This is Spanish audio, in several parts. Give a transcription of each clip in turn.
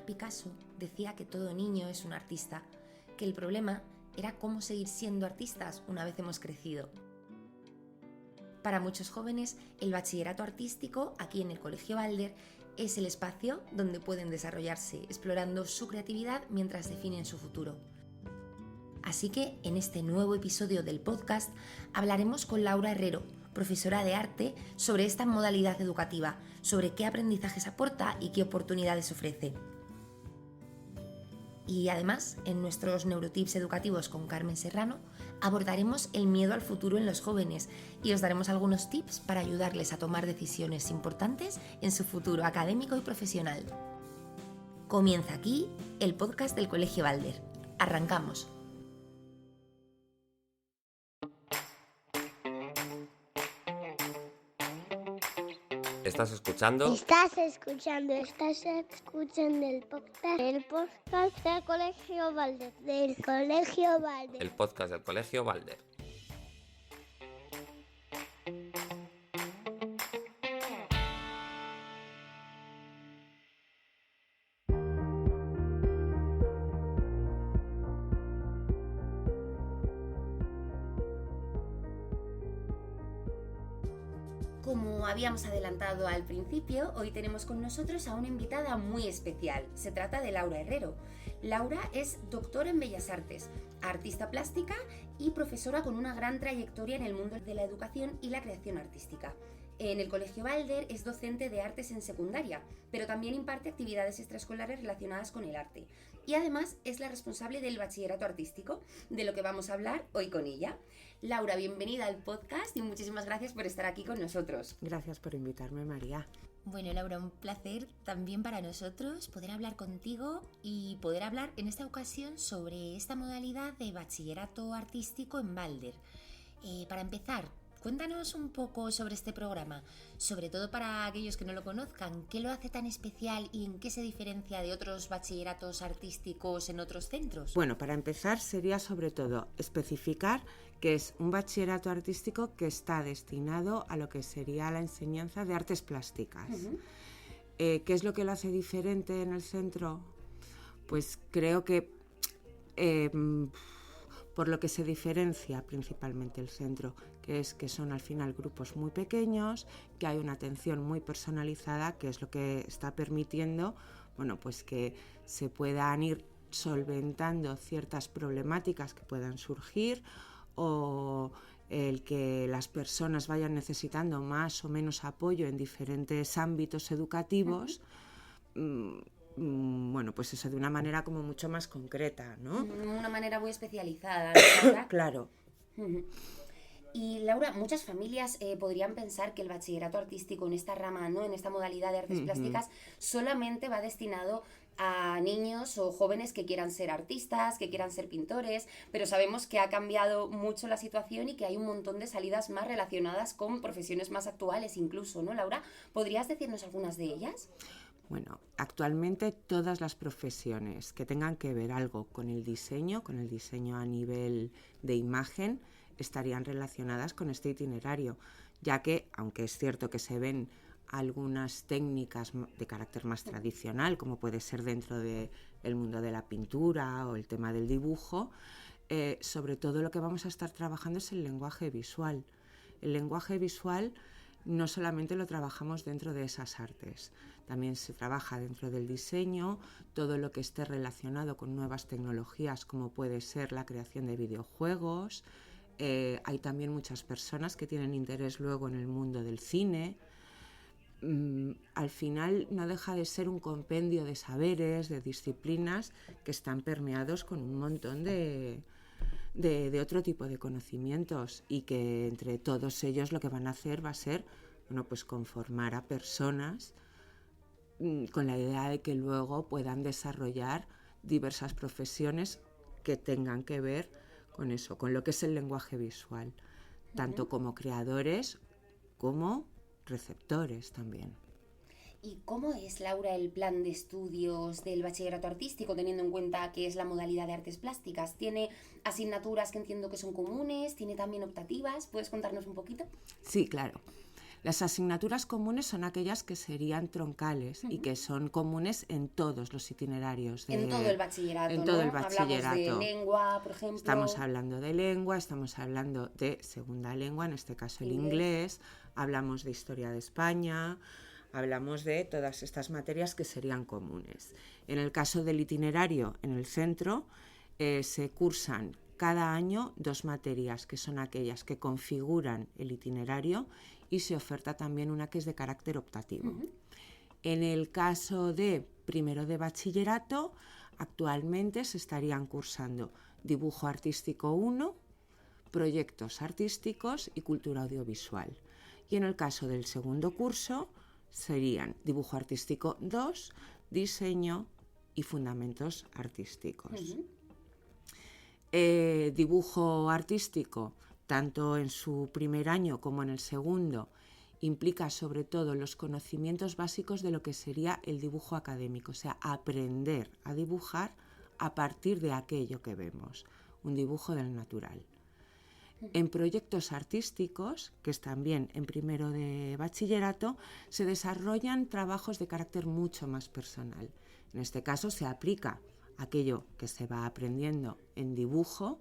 Picasso decía que todo niño es un artista, que el problema era cómo seguir siendo artistas una vez hemos crecido. Para muchos jóvenes, el bachillerato artístico aquí en el Colegio Balder es el espacio donde pueden desarrollarse explorando su creatividad mientras definen su futuro. Así que en este nuevo episodio del podcast hablaremos con Laura Herrero, profesora de arte, sobre esta modalidad educativa, sobre qué aprendizajes aporta y qué oportunidades ofrece. Y además, en nuestros Neurotips educativos con Carmen Serrano, abordaremos el miedo al futuro en los jóvenes y os daremos algunos tips para ayudarles a tomar decisiones importantes en su futuro académico y profesional. Comienza aquí el podcast del Colegio Balder. ¡Arrancamos! ¿Estás escuchando? Estás escuchando el podcast del Colegio Balder, El podcast del Colegio Balder. Como habíamos adelantado al principio, hoy tenemos con nosotros a una invitada muy especial. Se trata de Laura Herrero. Laura es doctora en Bellas Artes, artista plástica y profesora con una gran trayectoria en el mundo de la educación y la creación artística. En el Colegio Balder es docente de artes en secundaria, pero también imparte actividades extraescolares relacionadas con el arte. Y además es la responsable del bachillerato artístico, de lo que vamos a hablar hoy con ella. Laura, bienvenida al podcast y muchísimas gracias por estar aquí con nosotros. Gracias por invitarme, María. Bueno, Laura, un placer también para nosotros poder hablar contigo y poder hablar en esta ocasión sobre esta modalidad de bachillerato artístico en Balder. Para empezar, cuéntanos un poco sobre este programa, sobre todo para aquellos que no lo conozcan. ¿Qué lo hace tan especial y en qué se diferencia de otros bachilleratos artísticos en otros centros? Bueno, para empezar sería sobre todo especificar que es un bachillerato artístico que está destinado a lo que sería la enseñanza de artes plásticas. Uh-huh. ¿Qué es lo que lo hace diferente en el centro? Pues creo que por lo que se diferencia principalmente el centro, que es que son al final grupos muy pequeños, que hay una atención muy personalizada, que es lo que está permitiendo, bueno, pues que se puedan ir solventando ciertas problemáticas que puedan surgir o el que las personas vayan necesitando más o menos apoyo en diferentes ámbitos educativos. Uh-huh. Bueno, pues eso de una manera como mucho más concreta, ¿no? Una manera muy especializada, ¿verdad? Claro. Y Laura, muchas familias podrían pensar que el bachillerato artístico en esta rama, ¿no?, en esta modalidad de artes plásticas, solamente va destinado a niños o jóvenes que quieran ser artistas, que quieran ser pintores, pero sabemos que ha cambiado mucho la situación y que hay un montón de salidas más relacionadas con profesiones más actuales incluso, ¿no, Laura? ¿Podrías decirnos algunas de ellas? Bueno, actualmente todas las profesiones que tengan que ver algo con el diseño a nivel de imagen, estarían relacionadas con este itinerario, ya que, aunque es cierto que se ven algunas técnicas de carácter más tradicional, como puede ser dentro del mundo de la pintura o el tema del dibujo, sobre todo lo que vamos a estar trabajando es el lenguaje visual. El lenguaje visual no solamente lo trabajamos dentro de esas artes, también se trabaja dentro del diseño, todo lo que esté relacionado con nuevas tecnologías como puede ser la creación de videojuegos. Hay también muchas personas que tienen interés luego en el mundo del cine. Al final no deja de ser un compendio de saberes, de disciplinas que están permeados con un montón de otro tipo de conocimientos y que entre todos ellos lo que van a hacer va a ser, bueno, pues conformar a personas con la idea de que luego puedan desarrollar diversas profesiones que tengan que ver con eso, con lo que es el lenguaje visual, tanto como creadores como receptores también. ¿Y cómo es, Laura, el plan de estudios del bachillerato artístico, teniendo en cuenta que es la modalidad de artes plásticas? ¿Tiene asignaturas que entiendo que son comunes? ¿Tiene también optativas? ¿Puedes contarnos un poquito? Sí, claro. Las asignaturas comunes son aquellas que serían troncales y que son comunes en todos los itinerarios. En todo el bachillerato, en ¿no? todo el bachillerato. Hablamos de lengua, por ejemplo. Estamos hablando de lengua, estamos hablando de segunda lengua, en este caso el inglés. Hablamos de historia de España, hablamos de todas estas materias que serían comunes. En el caso del itinerario en el centro, se cursan cada año 2 materias, que son aquellas que configuran el itinerario, y se oferta también una que es de carácter optativo. En el caso de primero de bachillerato, actualmente se estarían cursando dibujo artístico 1, proyectos artísticos y cultura audiovisual. Y en el caso del segundo curso serían dibujo artístico 2, diseño y fundamentos artísticos. Dibujo artístico, tanto en su primer año como en el segundo, implica sobre todo los conocimientos básicos de lo que sería el dibujo académico, o sea, aprender a dibujar a partir de aquello que vemos, un dibujo del natural. En proyectos artísticos, que es también en primero de bachillerato, se desarrollan trabajos de carácter mucho más personal. En este caso se aplica aquello que se va aprendiendo en dibujo,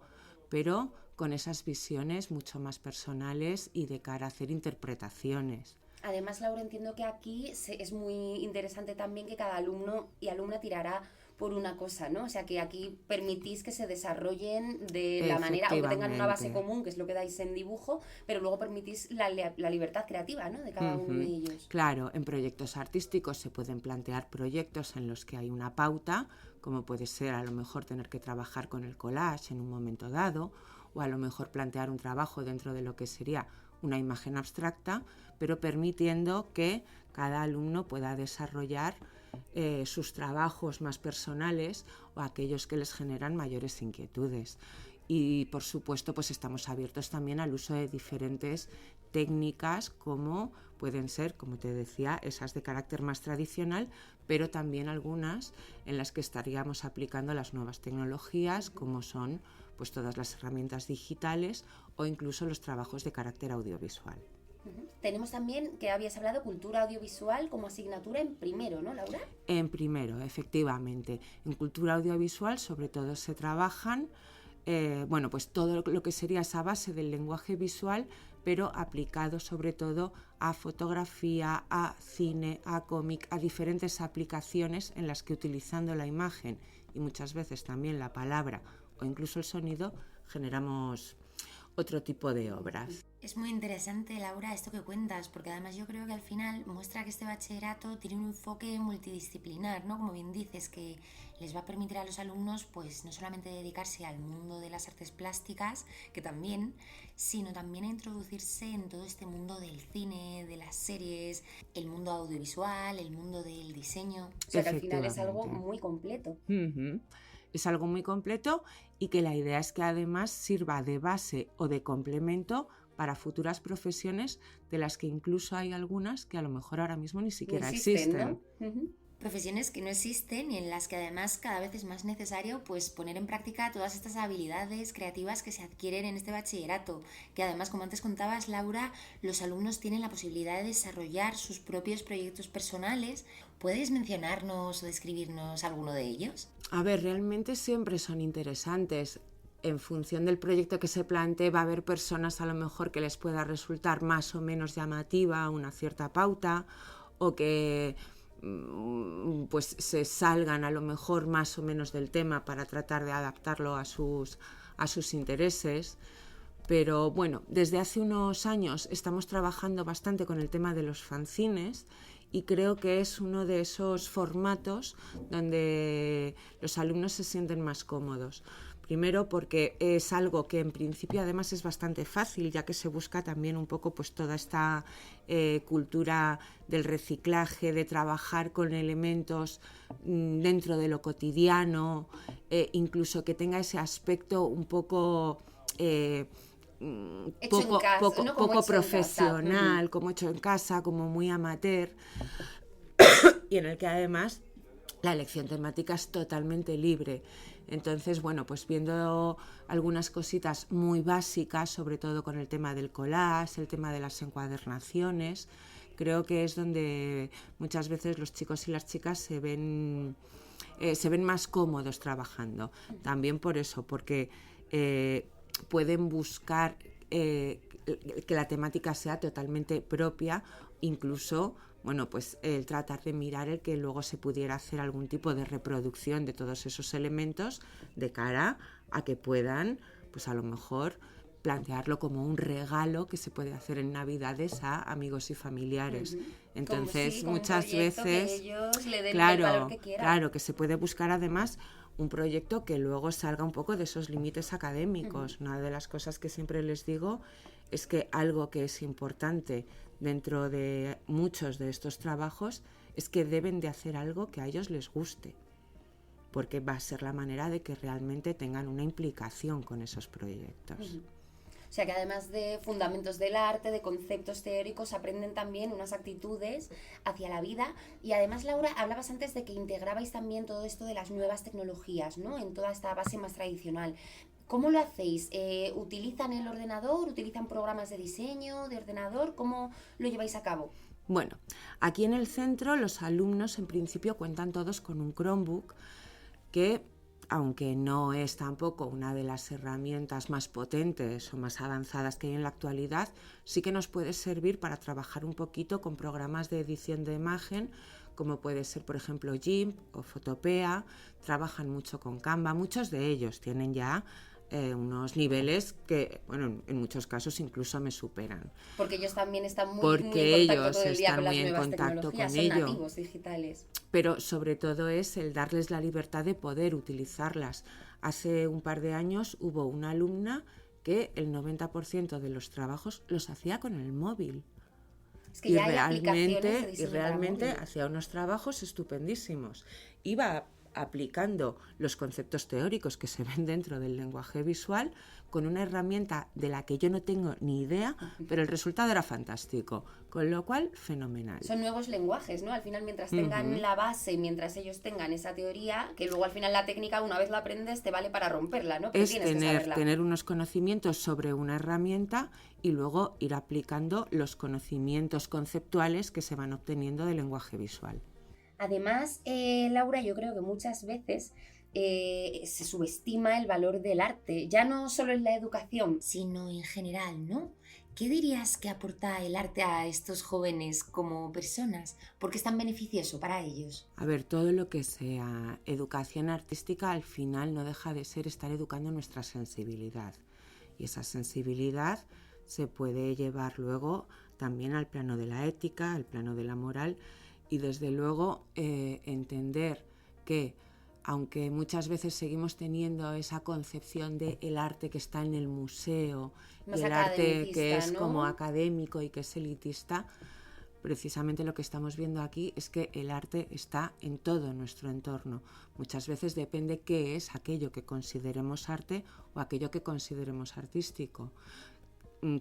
pero con esas visiones mucho más personales y de cara a hacer interpretaciones. Además, Laura, entiendo que aquí es muy interesante también que cada alumno y alumna tirará por una cosa, ¿no? O sea, que aquí permitís que se desarrollen de la manera, aunque tengan una base común, que es lo que dais en dibujo, pero luego permitís la libertad creativa, ¿no?, de cada uno de ellos. Claro, en proyectos artísticos se pueden plantear proyectos en los que hay una pauta, como puede ser a lo mejor tener que trabajar con el collage en un momento dado, o a lo mejor plantear un trabajo dentro de lo que sería una imagen abstracta, pero permitiendo que cada alumno pueda desarrollar sus trabajos más personales o aquellos que les generan mayores inquietudes. Y por supuesto, pues estamos abiertos también al uso de diferentes técnicas, como pueden ser, como te decía, esas de carácter más tradicional, pero también algunas en las que estaríamos aplicando las nuevas tecnologías, como son pues todas las herramientas digitales o incluso los trabajos de carácter audiovisual. Tenemos también, que habías hablado, cultura audiovisual como asignatura en primero, ¿no, Laura? En primero, efectivamente. En cultura audiovisual sobre todo se trabajan pues todo lo que sería esa base del lenguaje visual, pero aplicado sobre todo a fotografía, a cine, a cómic, a diferentes aplicaciones en las que utilizando la imagen y muchas veces también la palabra o incluso el sonido generamos otro tipo de obras. Es muy interesante, Laura, esto que cuentas, porque además yo creo que al final muestra que este bachillerato tiene un enfoque multidisciplinar, ¿no? Como bien dices, que les va a permitir a los alumnos pues no solamente dedicarse al mundo de las artes plásticas, que también, sino también a introducirse en todo este mundo del cine, de las series, el mundo audiovisual, el mundo del diseño. O sea, que al final es algo muy completo. Es algo muy completo y que la idea es que además sirva de base o de complemento para futuras profesiones, de las que incluso hay algunas que a lo mejor ahora mismo ni siquiera existen. ¿No? Profesiones que no existen y en las que además cada vez es más necesario pues poner en práctica todas estas habilidades creativas que se adquieren en este bachillerato, que además, como antes contabas, Laura, los alumnos tienen la posibilidad de desarrollar sus propios proyectos personales. ¿Puedes mencionarnos o describirnos alguno de ellos? A ver, realmente siempre son interesantes. En función del proyecto que se plantee, va a haber personas a lo mejor que les pueda resultar más o menos llamativa una cierta pauta, o que pues se salgan a lo mejor más o menos del tema para tratar de adaptarlo a sus intereses. Pero bueno, desde hace unos años estamos trabajando bastante con el tema de los fanzines y creo que es uno de esos formatos donde los alumnos se sienten más cómodos. Primero porque es algo que en principio además es bastante fácil, ya que se busca también un poco pues toda esta cultura del reciclaje, de trabajar con elementos dentro de lo cotidiano, incluso que tenga ese aspecto un poco poco profesional, como hecho en casa, como muy amateur, y en el que además la elección temática es totalmente libre. Entonces, bueno, pues viendo algunas cositas muy básicas, sobre todo con el tema del collage, el tema de las encuadernaciones, creo que es donde muchas veces los chicos y las chicas se ven más cómodos trabajando. También por eso, porque pueden buscar que la temática sea totalmente propia, incluso, bueno, pues el tratar de mirar el que luego se pudiera hacer algún tipo de reproducción de todos esos elementos de cara a que puedan, pues a lo mejor plantearlo como un regalo que se puede hacer en Navidades a amigos y familiares. Entonces, como muchas veces, que ellos le den el valor que quieran. Claro, que se puede buscar además un proyecto que luego salga un poco de esos límites académicos. Una de las cosas que siempre les digo es que algo que es importante dentro de muchos de estos trabajos es que deben de hacer algo que a ellos les guste, porque va a ser la manera de que realmente tengan una implicación con esos proyectos. O sea que además de fundamentos del arte, de conceptos teóricos, aprenden también unas actitudes hacia la vida. Y además, Laura, hablabas antes de que integrabais también todo esto de las nuevas tecnologías, ¿no?, en toda esta base más tradicional. ¿Cómo lo hacéis? ¿Utilizan el ordenador? ¿Utilizan programas de diseño, de ordenador? ¿Cómo lo lleváis a cabo? Bueno, aquí en el centro los alumnos en principio cuentan todos con un Chromebook que, aunque no es tampoco una de las herramientas más potentes o más avanzadas que hay en la actualidad, sí que nos puede servir para trabajar un poquito con programas de edición de imagen, como puede ser, por ejemplo, GIMP o Photopea. Trabajan mucho con Canva. Muchos de ellos tienen ya unos niveles que, bueno, en muchos casos incluso me superan. Porque ellos también están muy Porque en contacto ellos todo el día están con las muy en nuevas contacto tecnologías, con son ello. nativos digitales. Pero sobre todo es el darles la libertad de poder utilizarlas. Hace un par de años hubo una alumna que el 90% de los trabajos los hacía con el móvil. Es que ya hay aplicaciones de diseño para realmente móvil. hacía unos trabajos estupendísimos. Iba aplicando los conceptos teóricos que se ven dentro del lenguaje visual con una herramienta de la que yo no tengo ni idea, pero el resultado era fantástico, con lo cual fenomenal. Son nuevos lenguajes, ¿no? Al final, mientras tengan la base, mientras ellos tengan esa teoría, que luego al final la técnica, una vez la aprendes, te vale para romperla, ¿no? Pero Es tienes que saberla. tener unos conocimientos sobre una herramienta y luego ir aplicando los conocimientos conceptuales que se van obteniendo del lenguaje visual. Además, Laura, yo creo que muchas veces se subestima el valor del arte, ya no solo en la educación, sino en general, ¿no? ¿Qué dirías que aporta el arte a estos jóvenes como personas? ¿Por qué es tan beneficioso para ellos? A ver, todo lo que sea educación artística al final no deja de ser estar educando nuestra sensibilidad. Y esa sensibilidad se puede llevar luego también al plano de la ética, al plano de la moral y desde luego entender que aunque muchas veces seguimos teniendo esa concepción de el arte que está en el museo, más y el arte que es, ¿no?, como académico y que es elitista, precisamente lo que estamos viendo aquí es que el arte está en todo nuestro entorno. Muchas veces depende qué es aquello que consideremos arte o aquello que consideremos artístico.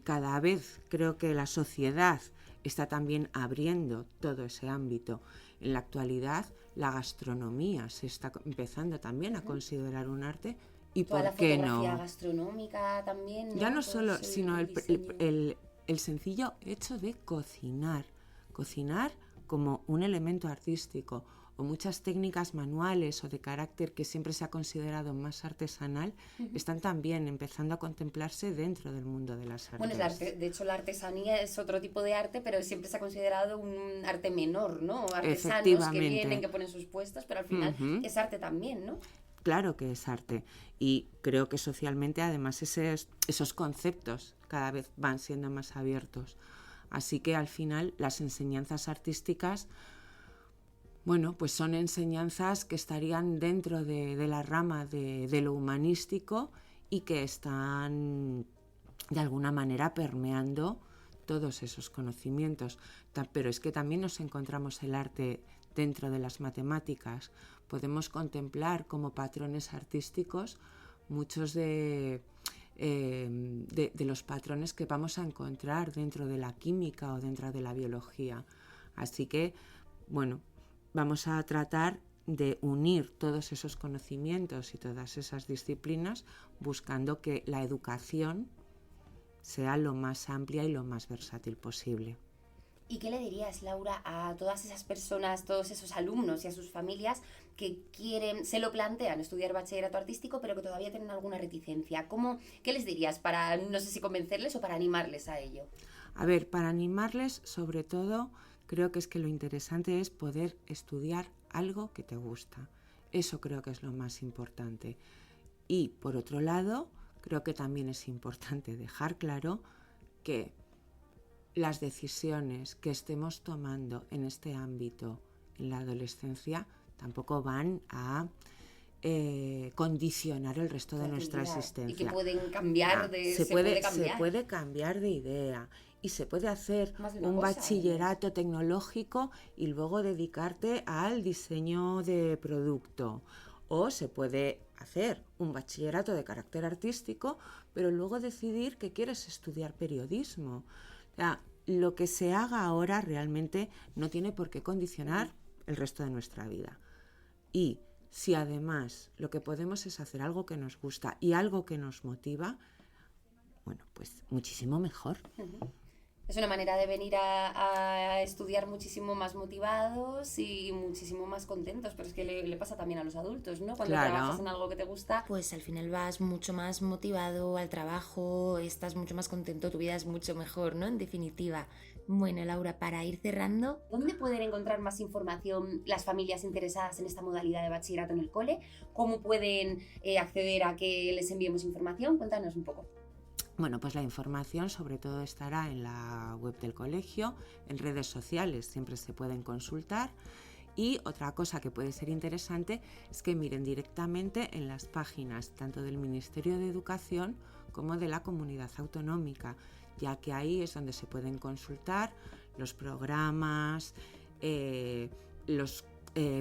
Cada vez creo que la sociedad está también abriendo todo ese ámbito. En la actualidad, la gastronomía se está empezando también a considerar un arte y toda ¿por qué la no? fotografía gastronómica también, ¿no? Ya no Todo solo, ese sino diseño. el sencillo hecho de cocinar como un elemento artístico, o muchas técnicas manuales o de carácter que siempre se ha considerado más artesanal, están también empezando a contemplarse dentro del mundo de las artes. Bueno, de hecho la artesanía es otro tipo de arte, pero siempre se ha considerado un arte menor, ¿no? Artesanos que vienen, que ponen sus puestos, pero al final es arte también, ¿no? Claro que es arte y creo que socialmente además esos conceptos cada vez van siendo más abiertos. Así que al final las enseñanzas artísticas, bueno, pues son enseñanzas que estarían dentro de la rama de lo humanístico y que están de alguna manera permeando todos esos conocimientos. Pero es que también nos encontramos el arte dentro de las matemáticas. Podemos contemplar como patrones artísticos muchos de los patrones que vamos a encontrar dentro de la química o dentro de la biología. Así que, bueno, vamos a tratar de unir todos esos conocimientos y todas esas disciplinas, buscando que la educación sea lo más amplia y lo más versátil posible. ¿Y qué le dirías, Laura, a todas esas personas, todos esos alumnos y a sus familias que se lo plantean estudiar bachillerato artístico, pero que todavía tienen alguna reticencia? ¿Qué les dirías para, no sé si convencerles o para animarles a ello? A ver, para animarles, sobre todo, creo que lo interesante es poder estudiar algo que te gusta. Eso creo que es lo más importante. Y, por otro lado, creo que también es importante dejar claro que las decisiones que estemos tomando en este ámbito en la adolescencia tampoco van a condicionar el resto de nuestra existencia. Y que pueden cambiar se puede cambiar de idea y se puede hacer un bachillerato tecnológico y luego dedicarte al diseño de producto. O se puede hacer un bachillerato de carácter artístico, pero luego decidir que quieres estudiar periodismo. O sea, lo que se haga ahora realmente no tiene por qué condicionar el resto de nuestra vida. Y si además lo que podemos es hacer algo que nos gusta y algo que nos motiva, bueno, pues muchísimo mejor. Uh-huh. Es una manera de venir a estudiar muchísimo más motivados y muchísimo más contentos, pero es que le pasa también a los adultos, ¿no? Cuando trabajas en algo que te gusta, pues al final vas mucho más motivado al trabajo, estás mucho más contento, tu vida es mucho mejor, ¿no? En definitiva. Bueno, Laura, para ir cerrando, ¿dónde pueden encontrar más información las familias interesadas en esta modalidad de bachillerato en el cole? ¿Cómo pueden acceder a que les enviemos información? Cuéntanos un poco. Bueno, pues la información sobre todo estará en la web del colegio, en redes sociales siempre se pueden consultar, y otra cosa que puede ser interesante es que miren directamente en las páginas tanto del Ministerio de Educación como de la Comunidad Autonómica, ya que ahí es donde se pueden consultar los programas, los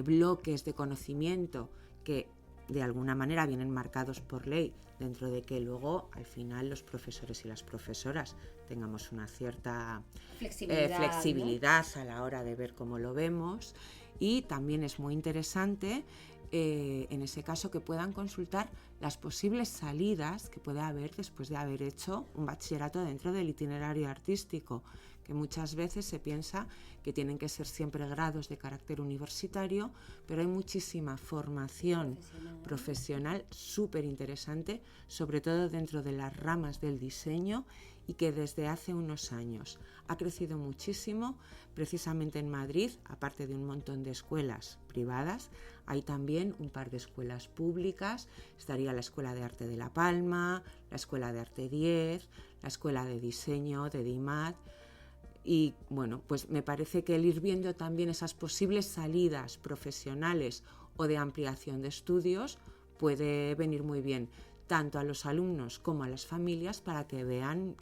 bloques de conocimiento que de alguna manera vienen marcados por ley, dentro de que luego al final los profesores y las profesoras tengamos una cierta flexibilidad, ¿no? A la hora de ver cómo lo vemos. Y también es muy interesante en ese caso que puedan consultar las posibles salidas que puede haber después de haber hecho un bachillerato dentro del itinerario artístico, que muchas veces se piensa que tienen que ser siempre grados de carácter universitario, pero hay muchísima formación profesional súper interesante, sobre todo dentro de las ramas del diseño, y que desde hace unos años ha crecido muchísimo. Precisamente en Madrid, aparte de un montón de escuelas privadas, hay también un par de escuelas públicas. Estaría la Escuela de Arte de La Palma, la Escuela de Arte 10, la Escuela de Diseño de DIMAT. Y bueno, pues me parece que el ir viendo también esas posibles salidas profesionales o de ampliación de estudios puede venir muy bien tanto a los alumnos como a las familias para que vean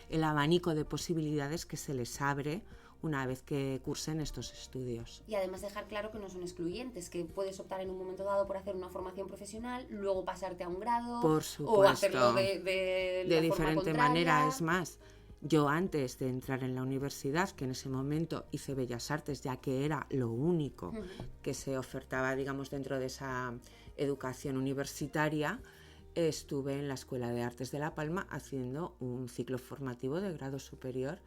el abanico de posibilidades que se les abre una vez que cursen estos estudios. Y además dejar claro que no son excluyentes, que puedes optar en un momento dado por hacer una formación profesional, luego pasarte a un grado, por supuesto, o hacerlo de diferente manera. Es más, yo antes de entrar en la universidad, que en ese momento hice Bellas Artes, ya que era lo único que se ofertaba, digamos, dentro de esa educación universitaria, estuve en la Escuela de Artes de La Palma haciendo un ciclo formativo de grado superior,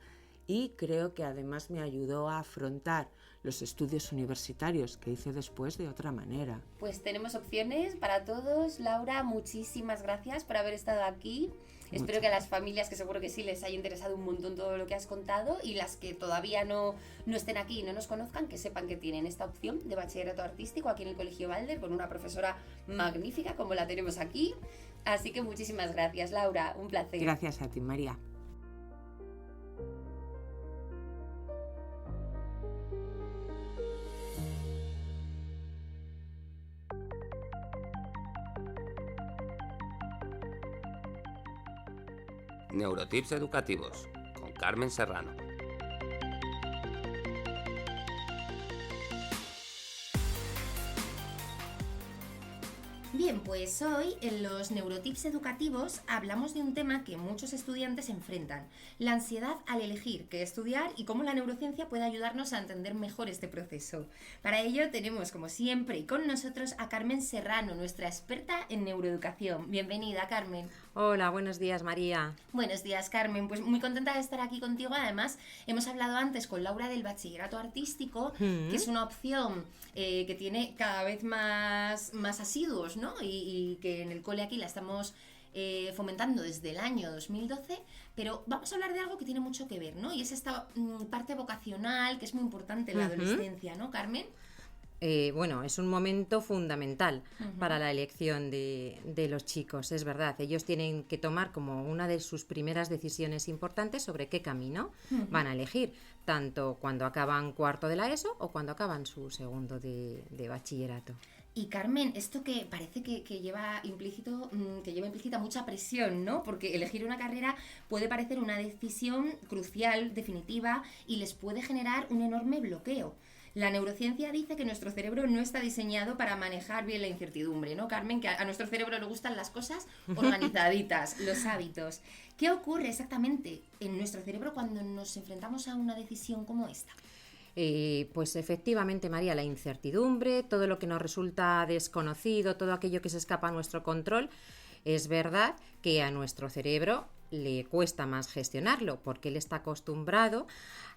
y creo que además me ayudó a afrontar los estudios universitarios que hice después de otra manera. Pues tenemos opciones para todos. Laura, muchísimas gracias por haber estado aquí. Espero que a las familias, que seguro que sí, les haya interesado un montón todo lo que has contado, y las que todavía no estén aquí y no nos conozcan, que sepan que tienen esta opción de bachillerato artístico aquí en el Colegio Balder con una profesora magnífica como la tenemos aquí. Así que muchísimas gracias, Laura, un placer. Gracias a ti, María. Neurotips educativos con Carmen Serrano. Bien, pues hoy en los Neurotips Educativos hablamos de un tema que muchos estudiantes enfrentan, la ansiedad al elegir qué estudiar y cómo la neurociencia puede ayudarnos a entender mejor este proceso. Para ello tenemos, como siempre, y con nosotros a Carmen Serrano, nuestra experta en neuroeducación. Bienvenida, Carmen. Hola, buenos días, María. Buenos días, Carmen. Pues muy contenta de estar aquí contigo. Además, hemos hablado antes con Laura del bachillerato artístico, que es una opción que tiene cada vez más asiduos, ¿no? Y que en el cole aquí la estamos fomentando desde el año 2012, pero vamos a hablar de algo que tiene mucho que ver, ¿no? Y es esta parte vocacional que es muy importante en la adolescencia, ¿no, Carmen? Bueno, es un momento fundamental para la elección de los chicos, es verdad. Ellos tienen que tomar como una de sus primeras decisiones importantes sobre qué camino van a elegir, tanto cuando acaban cuarto de la ESO o cuando acaban su segundo de bachillerato. Y Carmen, esto que parece que lleva implícita mucha presión, ¿no? Porque elegir una carrera puede parecer una decisión crucial, definitiva, y les puede generar un enorme bloqueo. La neurociencia dice que nuestro cerebro no está diseñado para manejar bien la incertidumbre, ¿no, Carmen? Que a nuestro cerebro le gustan las cosas organizaditas, los hábitos. ¿Qué ocurre exactamente en nuestro cerebro cuando nos enfrentamos a una decisión como esta? Pues efectivamente, María, la incertidumbre, todo lo que nos resulta desconocido, todo aquello que se escapa a nuestro control, es verdad que a nuestro cerebro le cuesta más gestionarlo porque él está acostumbrado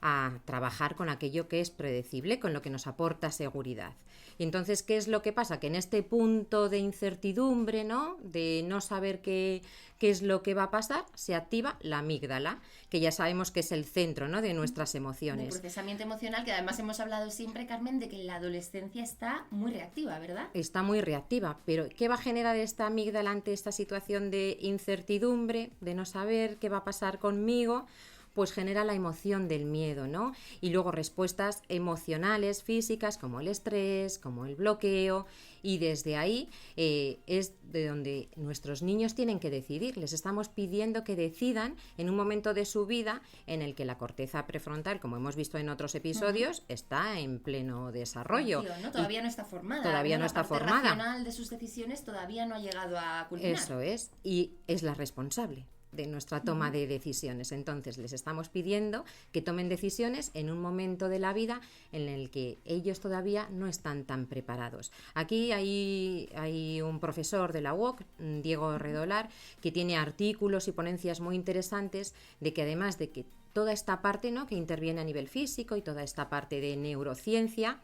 a trabajar con aquello que es predecible, con lo que nos aporta seguridad. Y entonces, ¿qué es lo que pasa? Que en este punto de incertidumbre, ¿no? De no saber qué es lo que va a pasar, se activa la amígdala, que ya sabemos que es el centro, ¿no? De nuestras emociones. El procesamiento emocional, que además hemos hablado siempre, Carmen, de que la adolescencia está muy reactiva, ¿verdad? Está muy reactiva, pero ¿qué va a generar esta amígdala ante esta situación de incertidumbre, de no saber qué va a pasar conmigo? Pues genera la emoción del miedo, ¿no? Y luego respuestas emocionales, físicas, como el estrés, como el bloqueo, y desde ahí es de donde nuestros niños tienen que decidir. Les estamos pidiendo que decidan en un momento de su vida en el que la corteza prefrontal, como hemos visto en otros episodios, está en pleno desarrollo. ¿No? Todavía no está formada. Todavía no está formada. La parte racional de sus decisiones todavía no ha llegado a culminar. Eso es, y es la responsable de nuestra toma de decisiones. Entonces les estamos pidiendo que tomen decisiones en un momento de la vida en el que ellos todavía no están tan preparados. Aquí hay un profesor de la UOC, Diego Redolar, que tiene artículos y ponencias muy interesantes de que además de que toda esta parte, ¿no?, que interviene a nivel físico y toda esta parte de neurociencia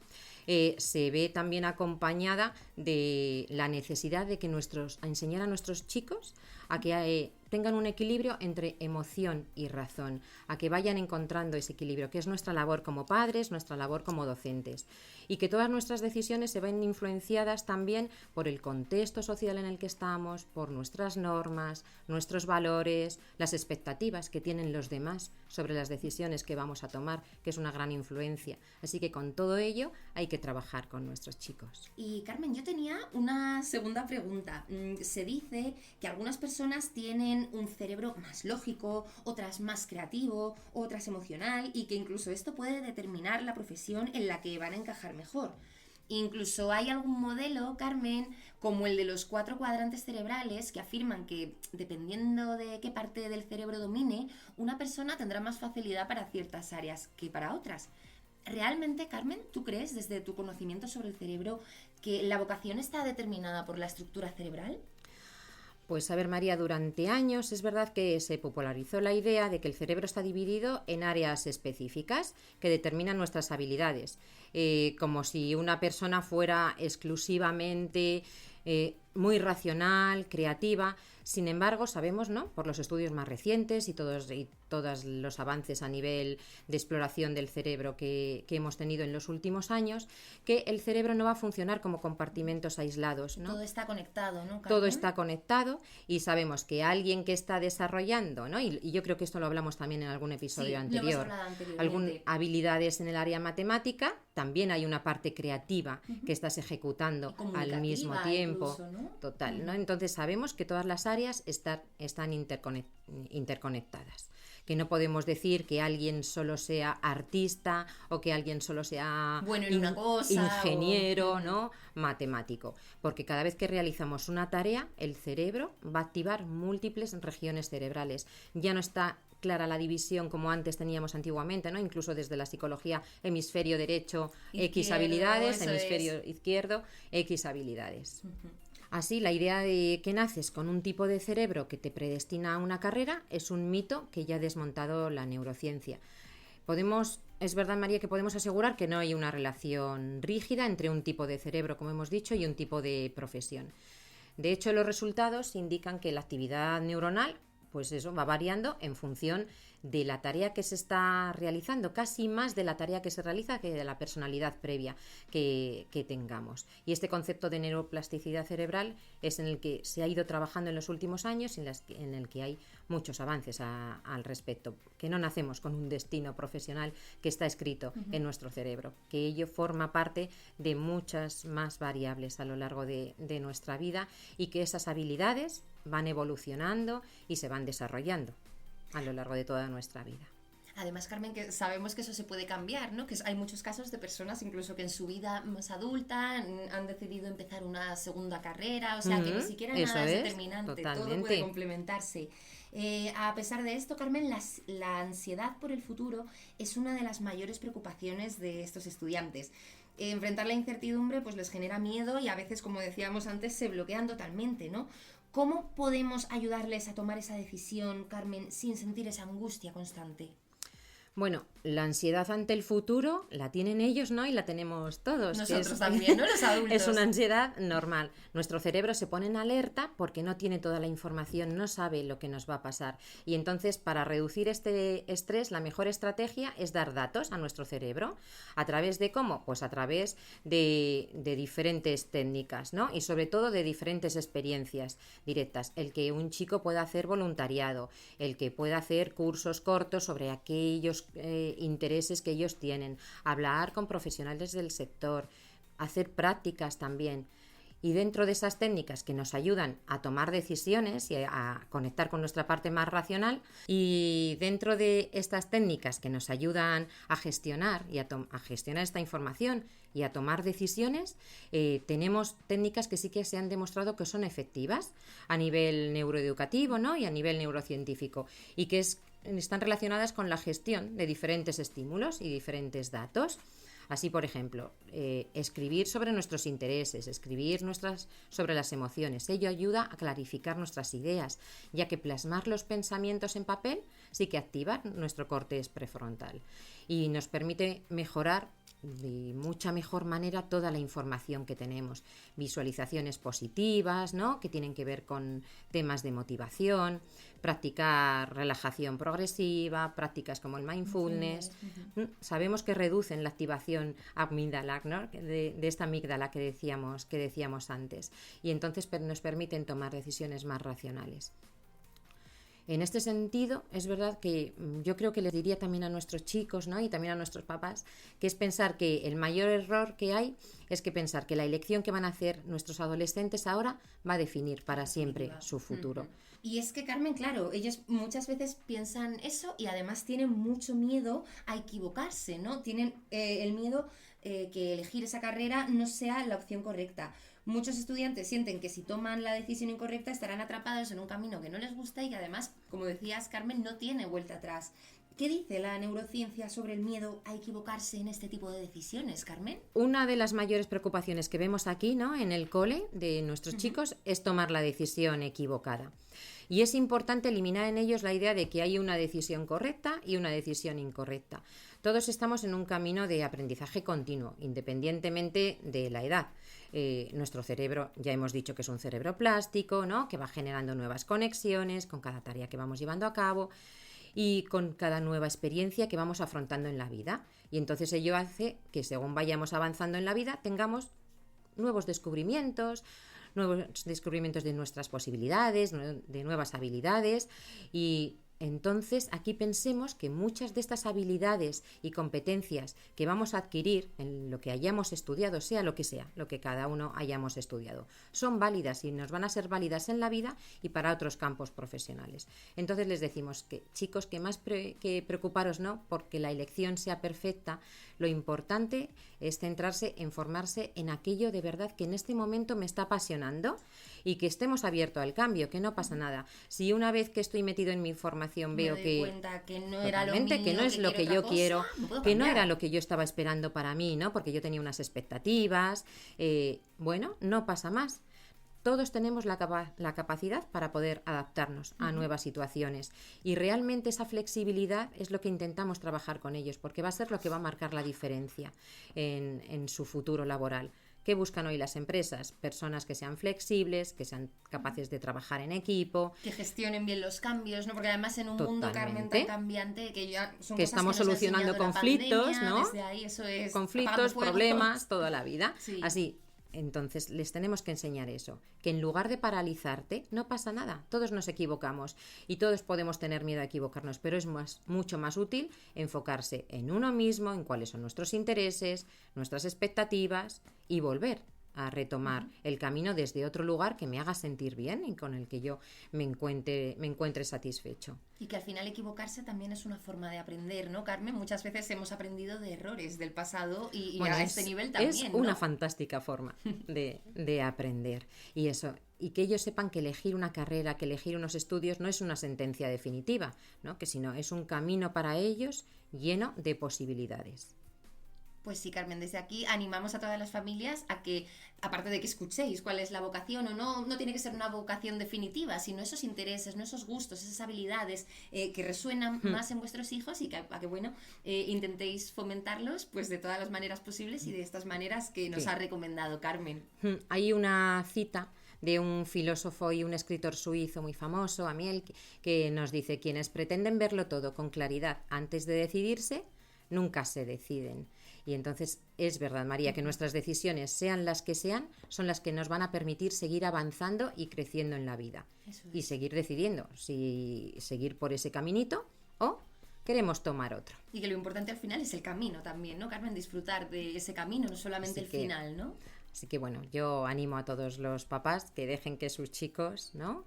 se ve también acompañada de la necesidad de que enseñar a nuestros chicos a que tengan un equilibrio entre emoción y razón, a que vayan encontrando ese equilibrio, que es nuestra labor como padres, nuestra labor como docentes, y que todas nuestras decisiones se ven influenciadas también por el contexto social en el que estamos, por nuestras normas, nuestros valores, las expectativas que tienen los demás sobre las decisiones que vamos a tomar, que es una gran influencia. Así que con todo ello hay que trabajar con nuestros chicos. Y Carmen, yo tenía una segunda pregunta. Se dice que algunas personas tienen un cerebro más lógico, otras más creativo, otras emocional, y que incluso esto puede determinar la profesión en la que van a encajar mejor. Incluso hay algún modelo, Carmen, como el de los 4 cuadrantes cerebrales, que afirman que dependiendo de qué parte del cerebro domine, una persona tendrá más facilidad para ciertas áreas que para otras. ¿Realmente, Carmen, tú crees, desde tu conocimiento sobre el cerebro, que la vocación está determinada por la estructura cerebral? Pues a ver, María, durante años es verdad que se popularizó la idea de que el cerebro está dividido en áreas específicas que determinan nuestras habilidades, como si una persona fuera exclusivamente muy racional, creativa. Sin embargo, sabemos, ¿no?, por los estudios más recientes y todos los avances a nivel de exploración del cerebro que hemos tenido en los últimos años, que el cerebro no va a funcionar como compartimentos aislados, ¿no? Todo está conectado, ¿no, Carmen? Todo está conectado, y sabemos que alguien que está desarrollando, ¿no?, y yo creo que esto lo hablamos también en algún episodio anterior, habilidades en el área matemática, también hay una parte creativa que estás ejecutando al mismo tiempo. Incluso, ¿no? Total, ¿no? Entonces sabemos que todas las áreas están interconectadas. que no podemos decir que alguien solo sea artista o que alguien solo sea bueno en una cosa, ingeniero, ¿no? Matemático, porque cada vez que realizamos una tarea, el cerebro va a activar múltiples regiones cerebrales. Ya no está clara la división como antes teníamos antiguamente, ¿no? Incluso desde la psicología, hemisferio derecho, X habilidades, hemisferio izquierdo, X habilidades. Así, la idea de que naces con un tipo de cerebro que te predestina a una carrera es un mito que ya ha desmontado la neurociencia. Es verdad, María, que podemos asegurar que no hay una relación rígida entre un tipo de cerebro, como hemos dicho, y un tipo de profesión. De hecho, los resultados indican que la actividad neuronal, pues eso, va variando en función de la tarea que se está realizando, casi más de la tarea que se realiza que de la personalidad previa que tengamos. Y este concepto de neuroplasticidad cerebral es en el que se ha ido trabajando en los últimos años, en el que hay muchos avances al respecto, que no nacemos con un destino profesional que está escrito en nuestro cerebro, que ello forma parte de muchas más variables a lo largo de nuestra vida y que esas habilidades van evolucionando y se van desarrollando a lo largo de toda nuestra vida. Además, Carmen, que sabemos que eso se puede cambiar, ¿no? Que hay muchos casos de personas incluso que en su vida más adulta han decidido empezar una segunda carrera, o sea, que ni siquiera nada es determinante, totalmente. Todo puede complementarse. A pesar de esto, Carmen, la ansiedad por el futuro es una de las mayores preocupaciones de estos estudiantes. Enfrentar la incertidumbre pues les genera miedo y a veces, como decíamos antes, se bloquean totalmente, ¿no? ¿Cómo podemos ayudarles a tomar esa decisión, Carmen, sin sentir esa angustia constante? Bueno, la ansiedad ante el futuro la tienen ellos, ¿no? Y la tenemos todos. Nosotros también, ¿no? Los adultos. Es una ansiedad normal. Nuestro cerebro se pone en alerta porque no tiene toda la información, no sabe lo que nos va a pasar. Y entonces, para reducir este estrés, la mejor estrategia es dar datos a nuestro cerebro. ¿A través de cómo? Pues a través de diferentes técnicas, ¿no? Y sobre todo de diferentes experiencias directas. El que un chico pueda hacer voluntariado, el que pueda hacer cursos cortos sobre aquellos intereses que ellos tienen, hablar con profesionales del sector, hacer prácticas también. Y dentro de esas técnicas que nos ayudan a tomar decisiones y a conectar con nuestra parte más racional, y dentro de estas técnicas que nos ayudan a gestionar y a gestionar esta información y a tomar decisiones, tenemos técnicas que sí que se han demostrado que son efectivas a nivel neuroeducativo, ¿no? Y a nivel neurocientífico, y que están relacionadas con la gestión de diferentes estímulos y diferentes datos. Así, por ejemplo, escribir sobre nuestros intereses, escribir sobre las emociones. Ello ayuda a clarificar nuestras ideas, ya que plasmar los pensamientos en papel sí que activa nuestro córtex prefrontal y nos permite mejorar de mucha mejor manera toda la información que tenemos. Visualizaciones positivas, ¿no? Que tienen que ver con temas de motivación, practicar relajación progresiva, prácticas como el mindfulness. Sabemos que reducen la activación amígdala, ¿no? de esta amígdala que decíamos antes, y entonces nos permiten tomar decisiones más racionales. En este sentido, es verdad que yo creo que les diría también a nuestros chicos, ¿no? Y también a nuestros papás, que es pensar que el mayor error que hay es que pensar que la elección que van a hacer nuestros adolescentes ahora va a definir para siempre su futuro. Y es que, Carmen, claro, ellos muchas veces piensan eso y además tienen mucho miedo a equivocarse, ¿no? Tienen el miedo que elegir esa carrera no sea la opción correcta. Muchos estudiantes sienten que si toman la decisión incorrecta estarán atrapados en un camino que no les gusta y que además, como decías, Carmen, no tiene vuelta atrás. ¿Qué dice la neurociencia sobre el miedo a equivocarse en este tipo de decisiones, Carmen? Una de las mayores preocupaciones que vemos aquí, ¿no? En el cole de nuestros chicos es tomar la decisión equivocada. Y es importante eliminar en ellos la idea de que hay una decisión correcta y una decisión incorrecta. Todos estamos en un camino de aprendizaje continuo, independientemente de la edad. Nuestro cerebro, ya hemos dicho que es un cerebro plástico, ¿no? Que va generando nuevas conexiones con cada tarea que vamos llevando a cabo y con cada nueva experiencia que vamos afrontando en la vida. Y entonces ello hace que según vayamos avanzando en la vida tengamos nuevos descubrimientos de nuestras posibilidades, de nuevas habilidades, y Entonces, aquí pensemos que muchas de estas habilidades y competencias que vamos a adquirir en lo que hayamos estudiado, sea, lo que cada uno hayamos estudiado, son válidas y nos van a ser válidas en la vida y para otros campos profesionales. Entonces les decimos que, chicos, que más que preocuparos no porque la elección sea perfecta, lo importante es centrarse en formarse en aquello de verdad que en este momento me está apasionando y que estemos abiertos al cambio, que no pasa nada. Si una vez que estoy metido en mi formación veo que cuenta que no era lo mío, que no es lo que yo quiero, que no era lo que yo estaba esperando para mí, ¿no? Porque yo tenía unas expectativas, bueno, no pasa más. Todos tenemos la capacidad para poder adaptarnos a nuevas situaciones y realmente esa flexibilidad es lo que intentamos trabajar con ellos, porque va a ser lo que va a marcar la diferencia en su futuro laboral. ¿Qué buscan hoy las empresas? Personas que sean flexibles, que sean capaces de trabajar en equipo. Que gestionen bien los cambios, ¿no? Porque además en un mundo, Carmen, tan cambiante, que ya son que cosas estamos que nos solucionando ha enseñado conflictos, la pandemia, ¿no? Desde ahí eso es Conflictos, problemas, toda la vida. Sí. Así. Entonces les tenemos que enseñar eso, que en lugar de paralizarte no pasa nada, todos nos equivocamos y todos podemos tener miedo a equivocarnos, pero es mucho más útil enfocarse en uno mismo, en cuáles son nuestros intereses, nuestras expectativas y volver a retomar el camino desde otro lugar que me haga sentir bien y con el que yo me encuentre satisfecho. Y que al final equivocarse también es una forma de aprender, ¿no, Carmen? Muchas veces hemos aprendido de errores del pasado y bueno, a este nivel también, es ¿no? una fantástica forma de aprender. Y eso, y que ellos sepan que elegir una carrera, que elegir unos estudios no es una sentencia definitiva, ¿no? Que sino es un camino para ellos lleno de posibilidades. Pues sí, Carmen, desde aquí animamos a todas las familias a que, aparte de que escuchéis cuál es la vocación o no tiene que ser una vocación definitiva, sino esos intereses, no esos gustos, esas habilidades que resuenan más en vuestros hijos y que bueno, intentéis fomentarlos pues de todas las maneras posibles y de estas maneras que nos ha recomendado Carmen. Hay una cita de un filósofo y un escritor suizo muy famoso, Amiel, que nos dice: quienes pretenden verlo todo con claridad antes de decidirse, nunca se deciden. Y entonces es verdad, María, que nuestras decisiones, sean las que sean, son las que nos van a permitir seguir avanzando y creciendo en la vida. Y seguir decidiendo si seguir por ese caminito o queremos tomar otro. Y que lo importante al final es el camino también, ¿no, Carmen? Disfrutar de ese camino, no solamente el final, ¿no? Así que bueno, yo animo a todos los papás que dejen que sus chicos, ¿no?,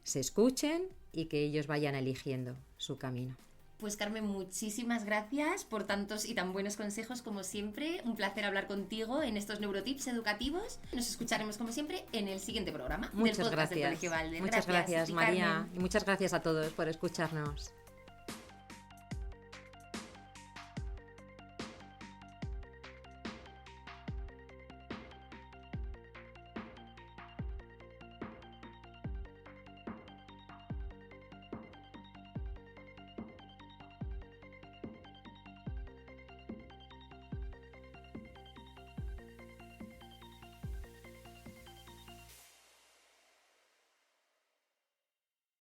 se escuchen y que ellos vayan eligiendo su camino. Pues Carmen, muchísimas gracias por tantos y tan buenos consejos como siempre. Un placer hablar contigo en estos neurotips educativos. Nos escucharemos como siempre en el siguiente programa del podcast del Colegio Valde. Muchas gracias, María. Y muchas gracias a todos por escucharnos.